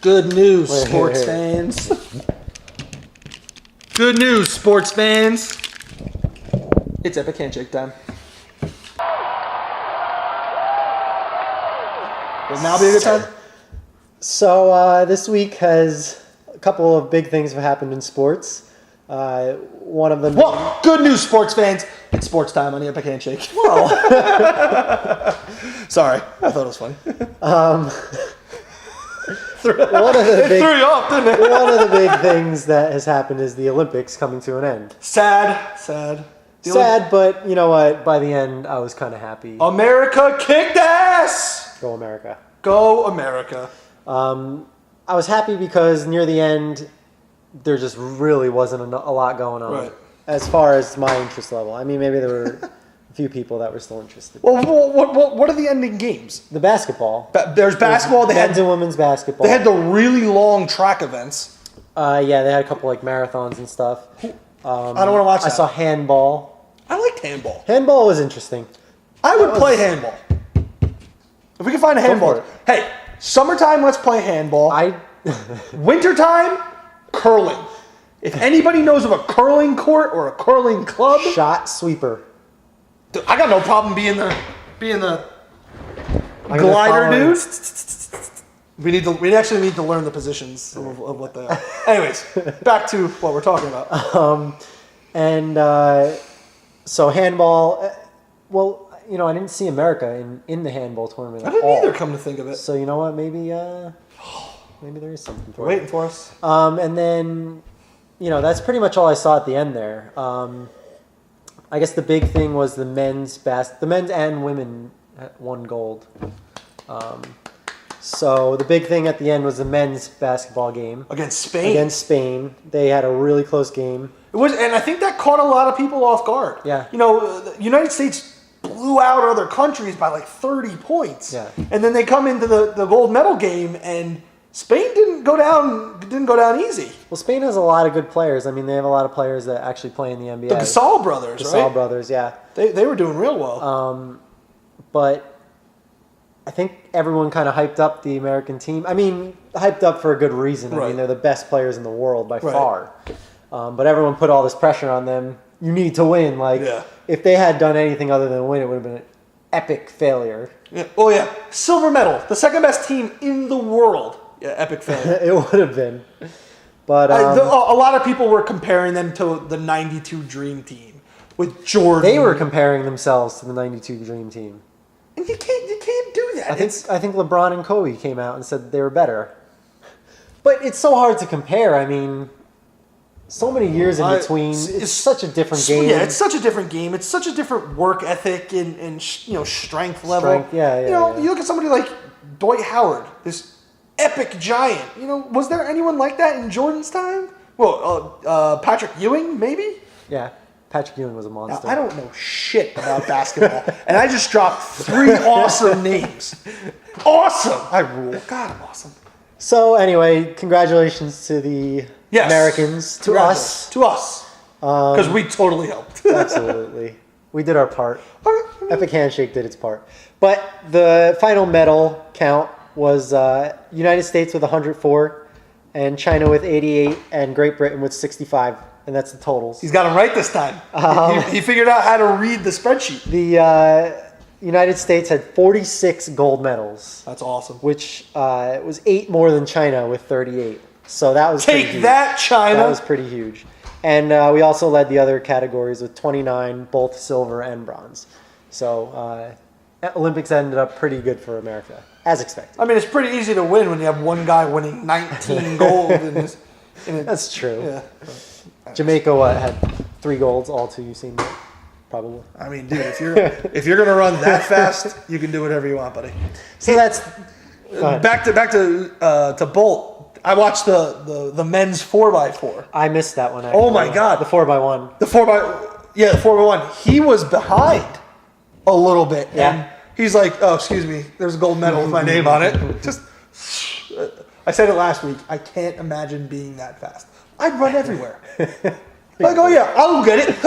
Good news, sports fans. Good news, sports fans. It's Epic Handshake time. Will now be a good time? So this week has a couple of big things have happened in sports. One of them... Well, good news, sports fans. It's sports time on the Epic Handshake. Well... Sorry, I thought it was funny. Threw you off, didn't it? One of the big things that has happened is the Olympics coming to an end. Sad. But you know what? By the end, I was kind of happy. America kicked ass! Go America. Go America. I was happy because near the end, there just really wasn't a lot going on. Right. As far as my interest level. I mean, maybe there were a few people that were still interested. Well, what are the ending games? The basketball. There's basketball. They men's had and women's basketball. They had the really long track events. Yeah, they had a couple like marathons and stuff. I don't want to watch that. I saw handball. I liked handball. Handball was interesting. I would play handball. If we can find a handball. Hey, summertime, let's play handball. Wintertime, curling. If anybody knows of a curling court or a curling club, shot sweeper. Dude, I got no problem being the glider, dude. We actually need to learn the positions of what they are. Anyways, back to what we're talking about. So handball. Well, you know, I didn't see America in the handball tournament. I didn't either. Come to think of it. So you know what? Maybe there is something for waiting for us. And then, you know, that's pretty much all I saw at the end there. I guess the big thing was the men's and women won gold. So the big thing at the end was the men's basketball game against Spain. They had a really close game. It was, and I think that caught a lot of people off guard. Yeah. You know, the United States blew out other countries by like 30 points. Yeah. And then they come into the gold medal game, and Spain didn't go down easy. Well, Spain has a lot of good players. I mean, they have a lot of players that actually play in the NBA. The Gasol brothers, right? Gasol brothers, yeah. They were doing real well. But I think everyone kind of hyped up the American team. I mean, hyped up for a good reason. Right. I mean, they're the best players in the world by far. But everyone put all this pressure on them. You need to win. Like, if they had done anything other than win, it would have been an epic failure. Yeah. Oh, yeah. Silver medal. The second best team in the world. Yeah, epic failure. It would have been. But a lot of people were comparing them to the 92 Dream Team with Jordan. They were comparing themselves to the 92 Dream Team. And you can't do that. I think LeBron and Kobe came out and said they were better. But it's so hard to compare. I mean, so many years in between. It's such a different game. Yeah, it's such a different game. It's such a different work ethic and strength level. You look at somebody like Dwight Howard, this epic giant. You know, was there anyone like that in Jordan's time? Well, Patrick Ewing, maybe? Yeah, Patrick Ewing was a monster. Now, I don't know shit about basketball, and I just dropped 3 awesome names. Awesome! I rule. God, I'm awesome. So anyway, congratulations to the Americans, to us. To us. Because we totally helped. Absolutely. We did our part. Epic Handshake did its part. But the final medal count was United States with 104, and China with 88, and Great Britain with 65. And that's the totals. He's got them right this time. He figured out how to read the spreadsheet. The United States had 46 gold medals. That's awesome. Which was 8 more than China with 38. So that was pretty huge. That, China! That was pretty huge. And we also led the other categories with 29, both silver and bronze. So Olympics ended up pretty good for America, as expected. I mean, it's pretty easy to win when you have one guy winning 19 gold. That's true. Yeah. Jamaica had 3 golds, all to Usain Bolt, probably. I mean, dude, if you're gonna run that fast, you can do whatever you want, buddy. So that's back to Bolt. I watched the men's 4x4. I missed that one. Actually. Oh my god, the 4x1. The 4x1. He was behind a little bit, and he's like, "Oh, excuse me, there's a gold medal with my name on it." Just, I said it last week. I can't imagine being that fast. I'd run everywhere. Like, oh yeah, I'll get it.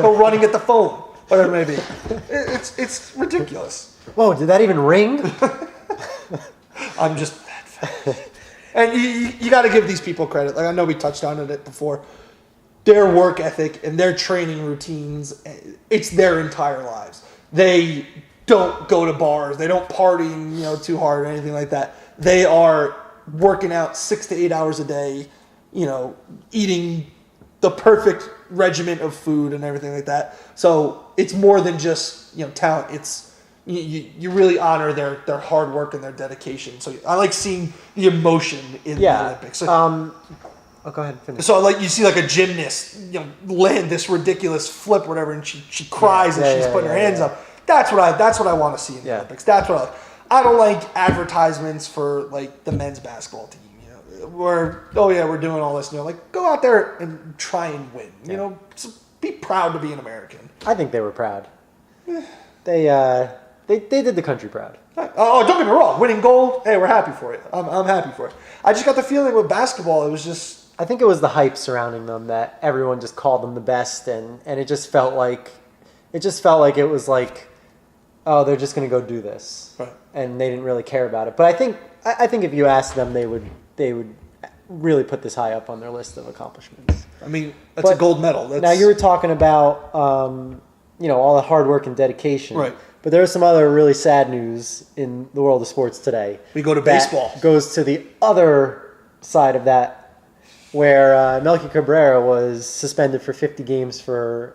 Go running at the phone, whatever it may be. It's ridiculous. Whoa, did that even ring? I'm just that fast. And you got to give these people credit. Like I know we touched on it before. Their work ethic and their training routines, it's their entire lives. They don't go to bars. They don't party, too hard or anything like that. They are working out 6 to 8 hours a day, eating the perfect regiment of food and everything like that. So it's more than just, talent. It's you really honor their hard work and their dedication. So I like seeing the emotion in the Olympics. So, go ahead and finish. So like you see like a gymnast, land this ridiculous flip or whatever, and she cries and she's putting her hands up. That's what I want to see in the Olympics. That's what I don't like advertisements for like the men's basketball team. Where we're doing all this. Like go out there and try and win. So be proud to be an American. I think they were proud. They did the country proud. Oh, don't get me wrong. Winning gold, hey, we're happy for it. I'm happy for it. I just got the feeling with basketball, it was just. I think it was the hype surrounding them that everyone just called them the best, and it just felt like it was like, oh, they're just going to go do this, right. And they didn't really care about it. But I think if you asked them, they would really put this high up on their list of accomplishments. I mean, that's a gold medal. Now you were talking about all the hard work and dedication, right? But there was some other really sad news in the world of sports today. We go to baseball. Goes to the other side of that. Where Melky Cabrera was suspended for 50 games for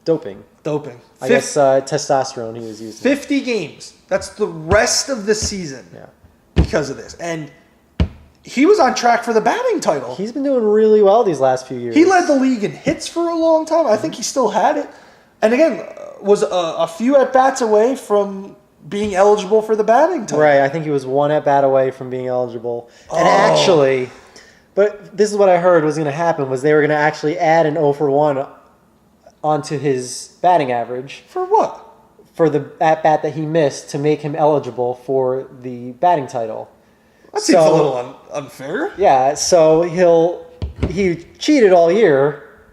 doping. I guess testosterone he was using. 50 games. That's the rest of the season because of this. And he was on track for the batting title. He's been doing really well these last few years. He led the league in hits for a long time. I think he still had it. And again, was a few at-bats away from being eligible for the batting title. Right. I think he was one at-bat away from being eligible. And actually... But this is what I heard was going to happen, was they were going to actually add an 0 for 1 onto his batting average. For what? For the at-bat that he missed to make him eligible for the batting title. That seems a little unfair. Yeah, so he cheated all year,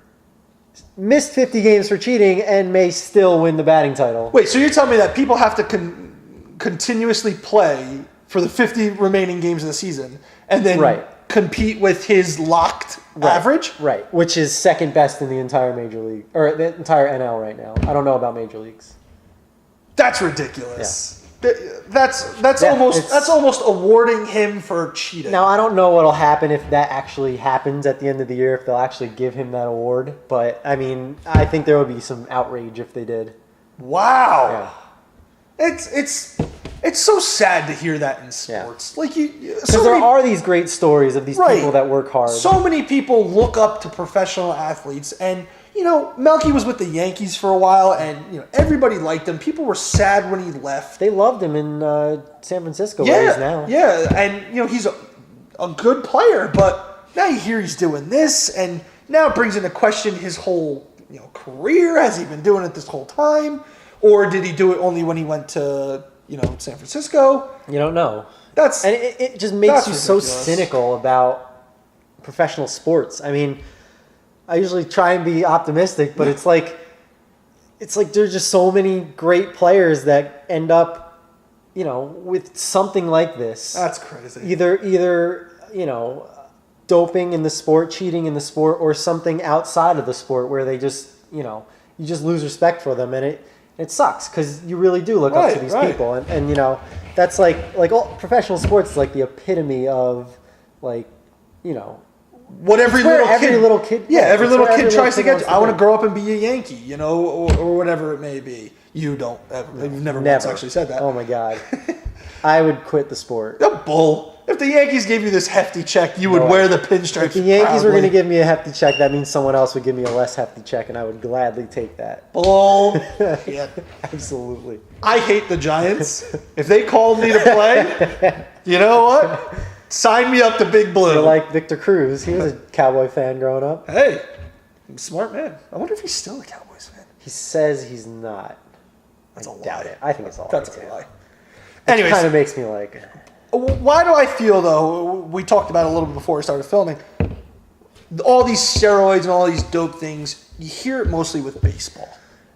missed 50 games for cheating, and may still win the batting title. Wait, so you're telling me that people have to continuously play for the 50 remaining games of the season, and then compete with his locked average? Right, which is second best in the entire major league, or the entire NL right now. I don't know about major leagues. That's ridiculous. Yeah. That's almost awarding him for cheating. Now I don't know what'll happen if that actually happens at the end of the year, if they'll actually give him that award. But I mean, I think there would be some outrage if they did. Wow. Yeah. It's so sad to hear that in sports. Yeah. Like because there are these great stories of these people that work hard. So many people look up to professional athletes, and Melky was with the Yankees for a while, and everybody liked him. People were sad when he left. They loved him in San Francisco, where he is now. Yeah, and he's a good player, but now you hear he's doing this, and now it brings into question his whole career. Has he been doing it this whole time, or did he do it only when he went to San Francisco? You don't know. And it just makes you so cynical about professional sports. I mean, I usually try and be optimistic, but it's like there's just so many great players that end up, with something like this. That's crazy. Either doping in the sport, cheating in the sport, or something outside of the sport where they just, you just lose respect for them, and it sucks because you really do look up to these people, and that's like all professional sports is like the epitome of what every little kid tries to get to. I want to grow up and be a Yankee, or whatever it may be. You don't ever. You've never once actually said that. Oh my God, I would quit the sport. The bull. If the Yankees gave you this hefty check, you would wear the pinstripes. If the Yankees were going to give me a hefty check, that means someone else would give me a less hefty check, and I would gladly take that. Bull. Yeah. Absolutely. I hate the Giants. If they called me to play, you know what? Sign me up to Big Blue. You're like Victor Cruz. He was a Cowboy fan growing up. Hey, I'm a smart man. I wonder if he's still a Cowboys fan. He says he's not. That's a lie. Doubt it. I think it's all. That's a lie. Anyways, it kind of makes me like. Why do I feel, though, we talked about it a little bit before we started filming, all these steroids and all these dope things, you hear it mostly with baseball.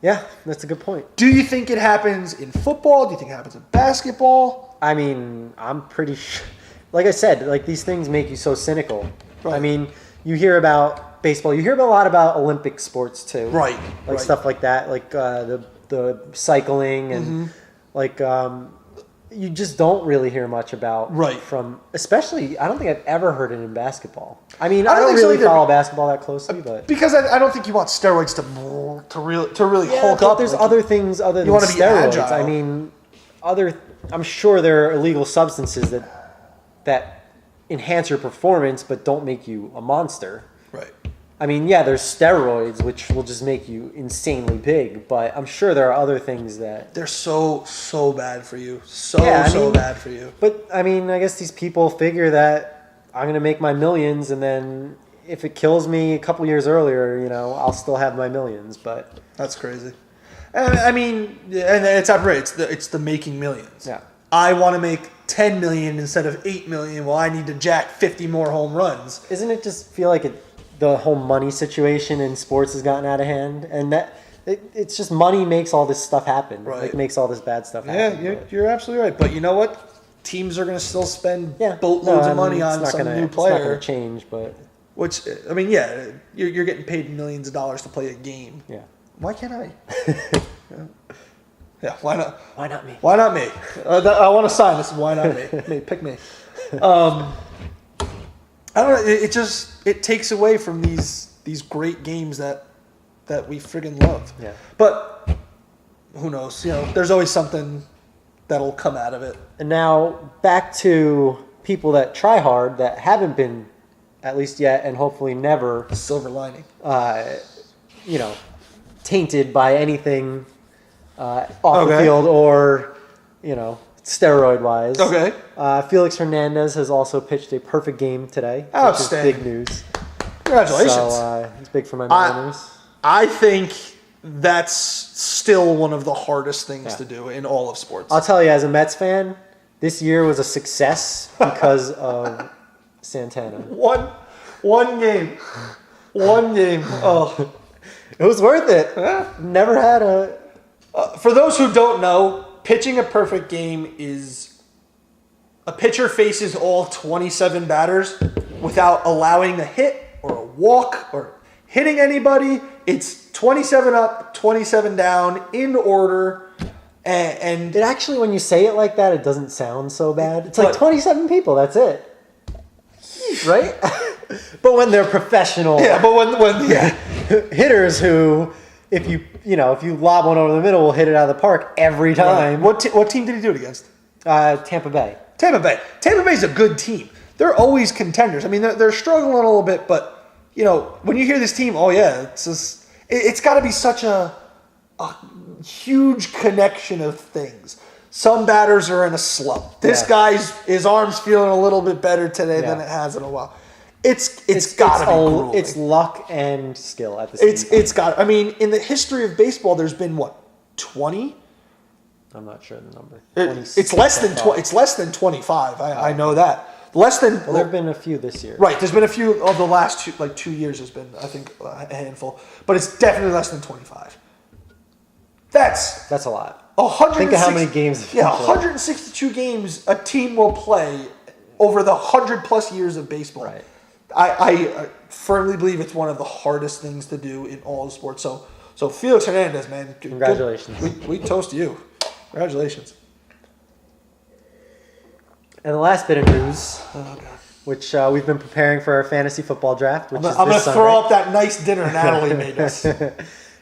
Yeah, that's a good point. Do you think it happens in football? Do you think it happens in basketball? I mean, I'm pretty sure. like I said, like these things make you so cynical. Right. I mean, you hear about baseball, you hear a lot about Olympic sports too. Right. Like stuff like that, like the cycling and like you just don't really hear much about from, especially, I don't think I've ever heard it in basketball. I mean, I don't really follow basketball that closely, but because I don't think you want steroids to really hulk up. There's other things other than steroids. I mean, I'm sure there are illegal substances that enhance your performance but don't make you a monster. Right. I mean, yeah, there's steroids, which will just make you insanely big, but I'm sure there are other things that... They're so bad for you. Bad for you. But, I mean, I guess these people figure that I'm going to make my millions, and then if it kills me a couple years earlier, you know, I'll still have my millions, but... That's crazy. I mean, and it's outrageous. It's the making millions. Yeah. I want to make 10 million instead of 8 million. Well, I need to jack 50 more home runs. Isn't it just feel like the whole money situation in sports has gotten out of hand, and that it's just money makes all this stuff happen. Right. Like makes all this bad stuff happen. Yeah, you're absolutely right. But you know what? Teams are going to still spend boatloads of money on some new player. It's not going to change, but which I mean, you're getting paid millions of dollars to play a game. Yeah. Why can't I? Yeah, why not? Why not me? Why not me? I want to sign this. Why not me? Pick me. I don't know. It takes away from these great games that we friggin' love. Yeah. But who knows? You know, there's always something that'll come out of it. And now back to people that try hard that haven't been, at least yet, and hopefully never. Silver lining. You know, tainted by anything off the field or, you know, steroid-wise. Okay. Felix Hernandez has also pitched a perfect game today. Outstanding. Which is big news. Congratulations. So it's big for my Mariners. I think that's still one of the hardest things to do in all of sports. I'll tell you, as a Mets fan, this year was a success because of Santana. One game. Oh. It was worth it. Yeah. Never had a... For those who don't know, pitching a perfect game is a pitcher faces all 27 batters without allowing a hit or a walk or hitting anybody. It's 27 up, 27 down, in order. And it actually, when you say it like that, it doesn't sound so bad. It's like 27 people, that's it. Right? But when they're professional hitters who... If you lob one over the middle, we'll hit it out of the park every time. Right. What team did he do it against? Tampa Bay. Tampa Bay's a good team. They're always contenders. I mean, they're struggling a little bit, but you know, when you hear this team, it's got to be such a huge connection of things. Some batters are in a slump. This guy's his arm's feeling a little bit better today than it has in a while. It's got to be grueling. It's luck and skill at the same time. It's got. I mean, in the history of baseball, there's been 20. I'm not sure the number. It's less than 20. It's less than 25. I know that. Less than. Well, there have been a few this year. Right. There's been a few of the last 2 years. Has been, I think, a handful, but it's definitely less than 25. That's a lot. 160, think of how many games. 162 games a team will play over the 100+ years of baseball. Right. I firmly believe it's one of the hardest things to do in all of sports. So Felix Hernandez, man. Congratulations. We toast you. Congratulations. And the last bit of news, which we've been preparing for our fantasy football draft, which I'm going to throw up that nice dinner Natalie made us.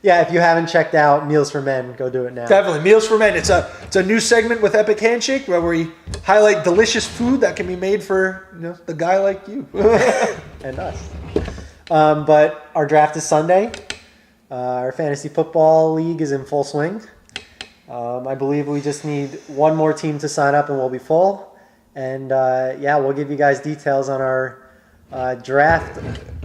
Yeah, if you haven't checked out Meals for Men, go do it now. Definitely. Meals for Men. It's a new segment with Epic Handshake where we highlight delicious food that can be made for the guy like you. And us. But our draft is Sunday. Our fantasy football league is in full swing. I believe we just need one more team to sign up and we'll be full. And we'll give you guys details on our draft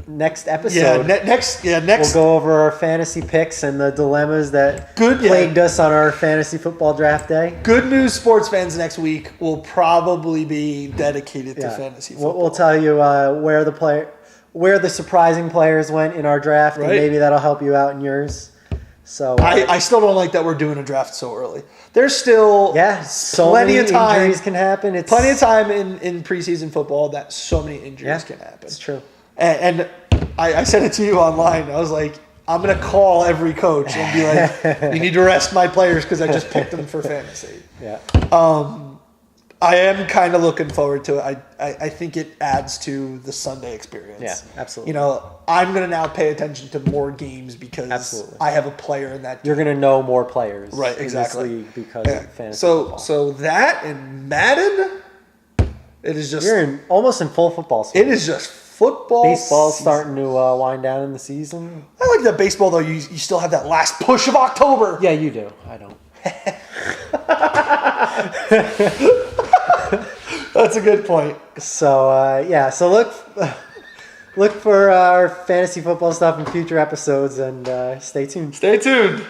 next episode. Next. We'll go over our fantasy picks and the dilemmas that plagued us on our fantasy football draft day. Good news, sports fans. Next week will probably be dedicated to fantasy football. We'll tell you where the surprising players went in our draft, and maybe that'll help you out in yours. So I still don't like that we're doing a draft so early. There's still so plenty many of time. injuries can happen. It's Plenty of time in preseason football that so many injuries can happen. It's true. And I said it to you online. I was like, I'm going to call every coach and be like, you need to rest my players because I just picked them for fantasy. Yeah. I am kind of looking forward to it. I think it adds to the Sunday experience. Yeah, absolutely. I'm going to now pay attention to more games because I have a player in that game. You're going to know more players. Right, exactly. In this league because of fantasy football. So that and Madden, it is just... You're almost in full football season. It is just football Baseball's season. starting to wind down in the season. I like that baseball, though. You still have that last push of October. Yeah, you do. I don't. That's a good point. So, So look for our fantasy football stuff in future episodes and stay tuned. Stay tuned.